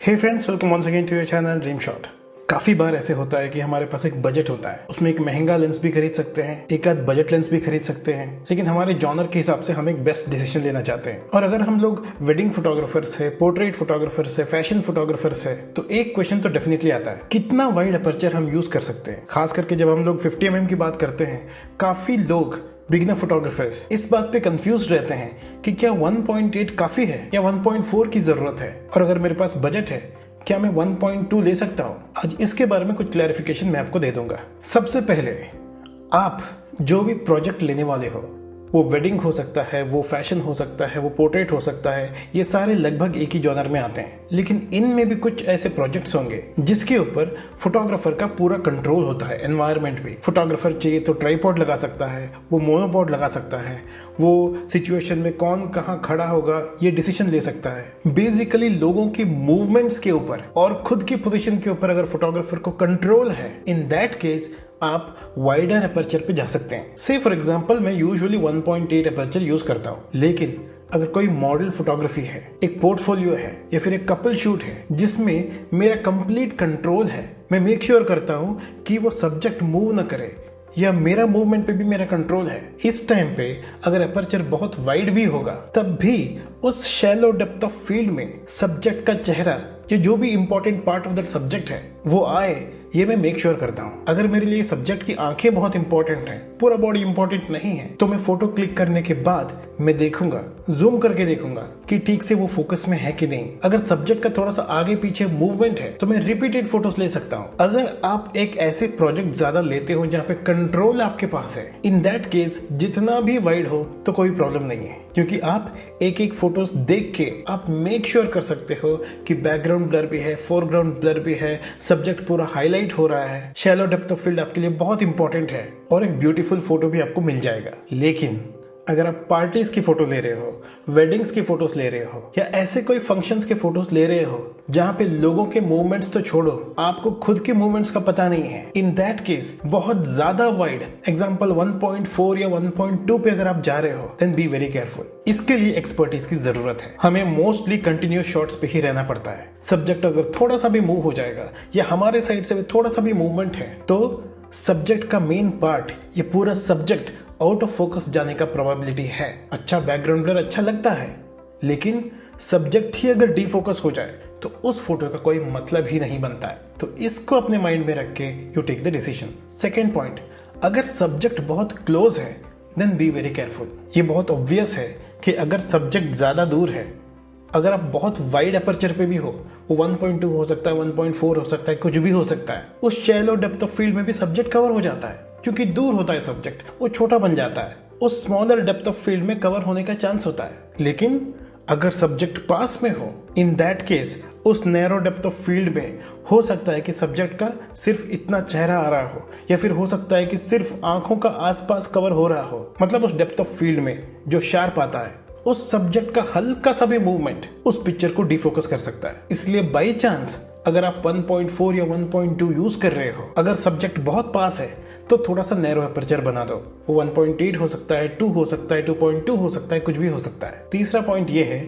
Hey friends, welcome once again to your channel dream shot. काफ़ी बार ऐसे होता है कि हमारे पास एक बजट होता है, उसमें एक महंगा लेंस भी खरीद सकते हैं, एक आध बजट लेंस भी खरीद सकते हैं, लेकिन हमारे जॉनर के हिसाब से हम एक बेस्ट डिसीजन लेना चाहते हैं। और अगर हम लोग वेडिंग फोटोग्राफर्स है, पोर्ट्रेट फोटोग्राफर्स है, फैशन फोटोग्राफर्स है, तो एक क्वेश्चन तो डेफिनेटली आता है, कितना वाइड अपर्चर हम यूज कर सकते हैं। खास करके जब हम लोग 50 mm की बात करते हैं, काफ़ी लोग बिगिनर फोटोग्राफर्स इस बात पे कंफ्यूज रहते हैं कि क्या 1.8 काफी है या 1.4 की जरूरत है, और अगर मेरे पास बजट है क्या मैं 1.2 ले सकता हूं। आज इसके बारे में कुछ क्लैरिफिकेशन मैं आपको दे दूंगा। सबसे पहले, आप जो भी प्रोजेक्ट लेने वाले हो, वो वेडिंग हो सकता है, वो फैशन हो सकता है, वो पोर्ट्रेट हो सकता है, ये सारे लगभग एक ही जॉनर में आते हैं। लेकिन इनमें भी कुछ ऐसे प्रोजेक्ट्स होंगे जिसके ऊपर फोटोग्राफर का पूरा कंट्रोल होता है, एनवायरनमेंट भी। फोटोग्राफर चाहिए तो ट्राइपॉड लगा सकता है, वो मोनोपॉड लगा सकता है, वो सिचुएशन में कौन कहाँ खड़ा होगा ये डिसीजन ले सकता है। बेसिकली लोगों की मूवमेंट्स के ऊपर और खुद की पोजीशन के ऊपर अगर फोटोग्राफर को कंट्रोल है, इन दैट केस आप वाइडर अपर्चर पे जा सकते हैं। से फॉर एग्जांपल मैं यूजुअली 1.8 अपर्चर यूज करता हूँ, लेकिन अगर कोई मॉडल फोटोग्राफी है, एक पोर्टफोलियो है या फिर एक कपल शूट है जिसमें मेरा कंप्लीट कंट्रोल है, मैं मेक श्योर करता हूँ कि वो सब्जेक्ट मूव ना करे या मेरा मूवमेंट पे भी मेरा कंट्रोल है। इस टाइम पे अगर अपर्चर बहुत वाइड भी होगा, तब भी उस शैलो डेप्थ ऑफ फील्ड में सब्जेक्ट का चेहरा या जो भी important part of that subject है वो आए, ये मैं मेक श्योर करता हूँ। अगर मेरे लिए सब्जेक्ट की आंखें बहुत इंपॉर्टेंट हैं, पूरा बॉडी इंपॉर्टेंट नहीं है, तो मैं फोटो क्लिक करने के बाद मैं देखूंगा, जूम करके देखूंगा कि ठीक से वो फोकस में है कि नहीं। अगर सब्जेक्ट का थोड़ा सा आगे पीछे मूवमेंट है तो मैं रिपीटेड फोटोज ले सकता हूँ। अगर आप एक ऐसे प्रोजेक्ट ज्यादा लेते हो जहाँ पे कंट्रोल आपके पास है, इन दैट केस जितना भी वाइड हो तो कोई प्रॉब्लम नहीं है, क्योंकि आप एक एक फोटोज देख के आप मेक श्योर कर सकते हो कि बैकग्राउंड ब्लर भी है, फोरग्राउंड ब्लर भी है, सब्जेक्ट पूरा हाईलाइट हो रहा है। शैलो डेप्थ ऑफ फील्ड आपके लिए बहुत इंपॉर्टेंट है और एक ब्यूटीफुल फोटो भी आपको मिल जाएगा। लेकिन अगर आप पार्टीज की फोटो ले रहे हो, वेडिंग्स की फोटोज ले रहे हो या ऐसे कोई फंक्शंस के फोटोज ले रहे हो जहां पे लोगों के मूवमेंट्स तो छोड़ो, आपको खुद के मूवमेंट्स का पता नहीं है, इन दैट केस बहुत ज्यादा वाइड एग्जांपल 1.4 या 1.2 पे अगर आप जा रहे हो, देन बी वेरी केयरफुल। इसके लिए एक्सपर्टीज की जरूरत है। हमें मोस्टली कंटिन्यूस शॉट्स पे ही रहना पड़ता है। सब्जेक्ट अगर थोड़ा सा भी मूव हो जाएगा या हमारे साइड से भी थोड़ा सा भी मूवमेंट है, तो सब्जेक्ट का मेन पार्ट, ये पूरा सब्जेक्ट आउट ऑफ फोकस जाने का प्रोबेबिलिटी है। अच्छा बैकग्राउंड ब्लर अच्छा लगता है, लेकिन सब्जेक्ट ही अगर डीफोकस हो जाए तो उस फोटो का कोई मतलब ही नहीं बनता है। तो इसको अपने माइंड में रख के you take the decision. Second point, अगर सब्जेक्ट बहुत क्लोज है देन बी वेरी केयरफुल। ये बहुत ऑब्वियस है कि अगर सब्जेक्ट ज्यादा दूर है, अगर आप बहुत वाइड अपर्चर पे भी हो, वो 1.2 हो सकता है, 1.4 हो सकता है, कुछ भी हो सकता है, उस शैलो डेप्थ ऑफ फील्ड में भी सब्जेक्ट कवर हो जाता है, क्योंकि दूर होता है सब्जेक्ट, वो छोटा बन जाता है, उस स्मॉलर डेप्थ ऑफ फील्ड में कवर होने का चांस होता है। लेकिन अगर सब्जेक्ट पास में हो, इन दैट केस उस नैरो डेप्थ ऑफ फील्ड में हो सकता है कि सब्जेक्ट का सिर्फ इतना चेहरा आ रहा हो, या फिर हो सकता है कि सिर्फ आंखों का आसपास कवर हो रहा हो। मतलब उस डेप्थ ऑफ फील्ड में जो शार्प आता है, उस सब्जेक्ट का हल्का सा भी मूवमेंट उस पिक्चर को डिफोकस कर सकता है। इसलिए बाई चांस अगर आप 1.4 या 1.2 यूज कर रहे हो, अगर सब्जेक्ट बहुत पास है तो थोड़ा सा नैरो अपर्चर बना दो। वो 1.8 हो सकता है, 2 हो सकता है, 2.2 हो सकता है, कुछ भी हो सकता है। तीसरा पॉइंट ये है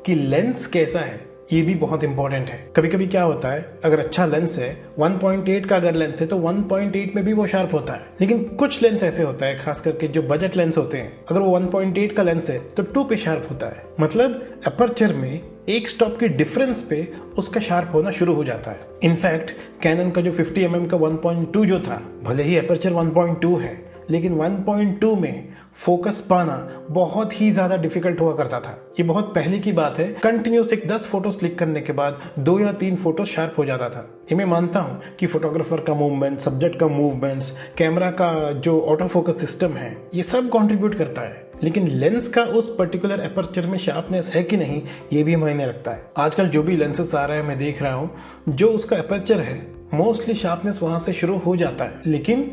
कि लेंस कैसा है, ये भी बहुत इंपॉर्टेंट है। कभी कभी क्या होता है, अगर अच्छा लेंस है, 1.8 का अगर लेंस है तो 1.8 में भी वो शार्प होता है, लेकिन कुछ लेंस ऐसे होता है, खास करके जो बजट लेंस होते हैं, अगर वो 1.8 का लेंस है तो 2 पे शार्प होता है। मतलब अपर्चर में एक स्टॉप के डिफरेंस पे उसका शार्प होना शुरू हो जाता है। इनफैक्ट कैनन का जो 50 mm का 1.2 जो था, भले ही अपर्चर 1.2 है, लेकिन 1.2 में फोकस पाना बहुत ही ज्यादा डिफिकल्ट हुआ करता था। ये बहुत पहले की बात है। कंटिन्यूस एक 10 फोटोज क्लिक करने के बाद 2 या 3 फोटोज शार्प हो जाता था। ये मैं मानता हूँ कि फोटोग्राफर का मूवमेंट, सब्जेक्ट का मूवमेंट्स, कैमरा का जो ऑटो फोकस सिस्टम है, ये सब कंट्रीब्यूट करता है, लेकिन लेंस का उस पर्टिकुलर अपर्चर में शार्पनेस है कि नहीं, ये भी मायने रखता है। आजकल जो भी लेंसेस आ रहे हैं, मैं देख रहा हूँ, जो उसका अपर्चर है मोस्टली शार्पनेस वहां से शुरू हो जाता है। लेकिन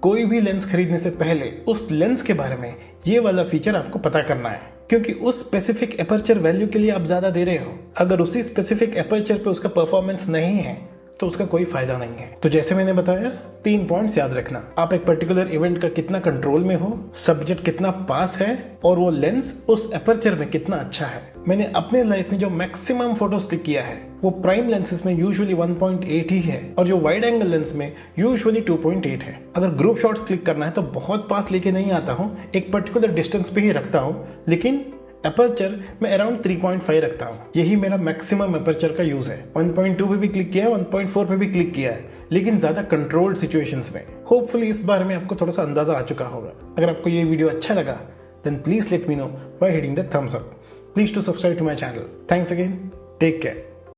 कोई भी लेंस खरीदने से पहले उस लेंस के बारे में ये वाला फीचर आपको पता करना है, क्योंकि उस स्पेसिफिक अपर्चर वैल्यू के लिए आप ज्यादा दे रहे हो। अगर उसी स्पेसिफिक अपर्चर पे उसका परफॉर्मेंस नहीं है तो उसका कोई फायदा नहीं है। तो जैसे मैंने बताया, 3 पॉइंट्स याद रखना। आप एक पर्टिकुलर इवेंट का कितना कंट्रोल में हो, सब्जेक्ट कितना पास है, और वो लेंस उस अपर्चर में कितना अच्छा है। मैंने अपने लाइफ में जो मैक्सिमम फोटोज क्लिक किया है वो प्राइम लेंसेज में यूजुअली 1.8 ही है और जो वाइड एंगल लेंस में यूजुअली 2.8 है। अगर ग्रुप शॉट्स क्लिक करना है तो बहुत पास लेके नहीं आता हूँ, एक पर्टिकुलर डिस्टेंस पे ही रखता हूँ, लेकिन अपर्चर में अराउंड 3.5 रखता हूँ। यही मेरा मैक्सिमम अपर्चर का यूज है। 1.2 पे भी क्लिक किया है, 1.4 पे भी क्लिक किया है, लेकिन ज्यादा कंट्रोल्ड सिचुएशंस में। होपफुली इस बारे में आपको थोड़ा सा अंदाजा आ चुका होगा। अगर आपको ये वीडियो अच्छा लगा then please let me know by hitting the thumbs up. Please to subscribe to my channel. Thanks again, take care.